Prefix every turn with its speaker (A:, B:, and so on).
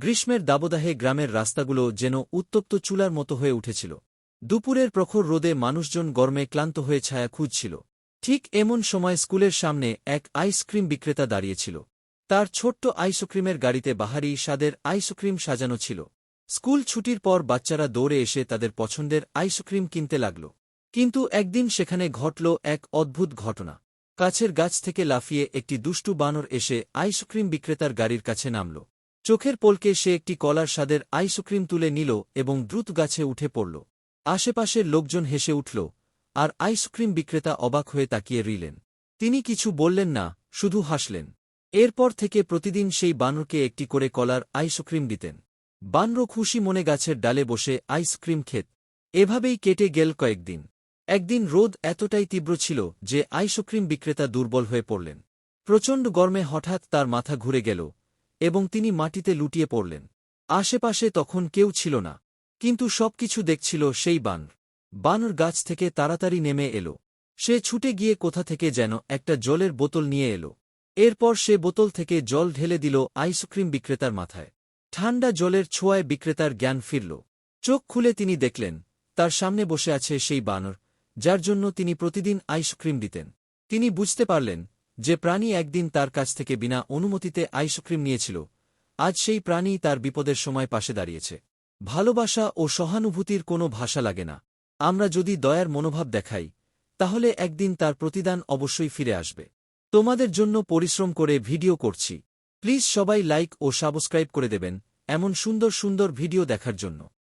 A: গ্রীষ্মের দাবদাহে গ্রামের রাস্তাগুলো যেন উত্তপ্ত চুলার মতো হয়ে উঠেছিল। দুপুরের প্রখর রোদে মানুষজন গরমে ক্লান্ত হয়ে ছায়া খুঁজছিল। ঠিক এমন সময় স্কুলের সামনে এক আইসক্রিম বিক্রেতা দাঁড়িয়েছিল। তার ছোট্ট আইসক্রিমের গাড়িতে বাহারি স্বাদের আইসক্রিম সাজানো ছিল। স্কুল ছুটির পর বাচ্চারা দৌড়ে এসে তাদের পছন্দের আইসক্রিম কিনতে লাগল। কিন্তু একদিন সেখানে ঘটল এক অদ্ভুত ঘটনা। কাছের গাছ থেকে লাফিয়ে একটি দুষ্টু বানর এসে আইসক্রিম বিক্রেতার গাড়ির কাছে নামল। চোখের পলকে সে একটি কলার স্বাদের আইসক্রিম তুলে নিল এবং দ্রুত গাছে উঠে পড়ল। আশেপাশের লোকজন হেসে উঠল, আর আইসক্রিম বিক্রেতা অবাক হয়ে তাকিয়ে রইলেন। তিনি কিছু বললেন না, শুধু হাসলেন। এরপর থেকে প্রতিদিন সেই বানরকে একটি করে কলার আইসক্রিম দিতেন। বানর খুশি মনে গাছের ডালে বসে আইসক্রিম খেত। এভাবেই কেটে গেল কয়েকদিন। একদিন রোদ এতটাই তীব্র ছিল যে আইসক্রিম বিক্রেতা দুর্বল হয়ে পড়লেন। প্রচণ্ড গরমে হঠাৎ তার মাথা ঘুরে গেল এবং তিনি মাটিতে লুটিয়ে পড়লেন। আশেপাশে তখন কেউ ছিল না, কিন্তু সবকিছু দেখছিল সেই বানর। বানর গাছ থেকে তাড়াতাড়ি নেমে এল। সে ছুটে গিয়ে কোথা থেকে যেন একটা জলের বোতল নিয়ে এল। এরপর সে বোতল থেকে জল ঢেলে দিল আইসক্রিম বিক্রেতার মাথায়। ঠান্ডা জলের ছোঁয়ায় বিক্রেতার জ্ঞান ফিরল। চোখ খুলে তিনি দেখলেন, তার সামনে বসে আছে সেই বানর যার জন্য তিনি প্রতিদিন আইসক্রিম দিতেন। তিনি বুঝতে পারলেন যে প্রাণী একদিন তার কাছ থেকে বিনা অনুমতিতে আইসক্রিম নিয়েছিল, আজ সেই প্রাণী তার বিপদের সময় পাশে দাঁড়িয়েছে। ভালোবাসা ও সহানুভূতির কোনো ভাষা লাগে না। আমরা যদি দয়ার মনোভাব দেখাই, তাহলে একদিন তার প্রতিদান অবশ্যই ফিরে আসবে। তোমাদের জন্য পরিশ্রম করে ভিডিও করছি। প্লিজ সবাই লাইক ও সাবস্ক্রাইব করে দেবেন এমন সুন্দর সুন্দর ভিডিও দেখার জন্য।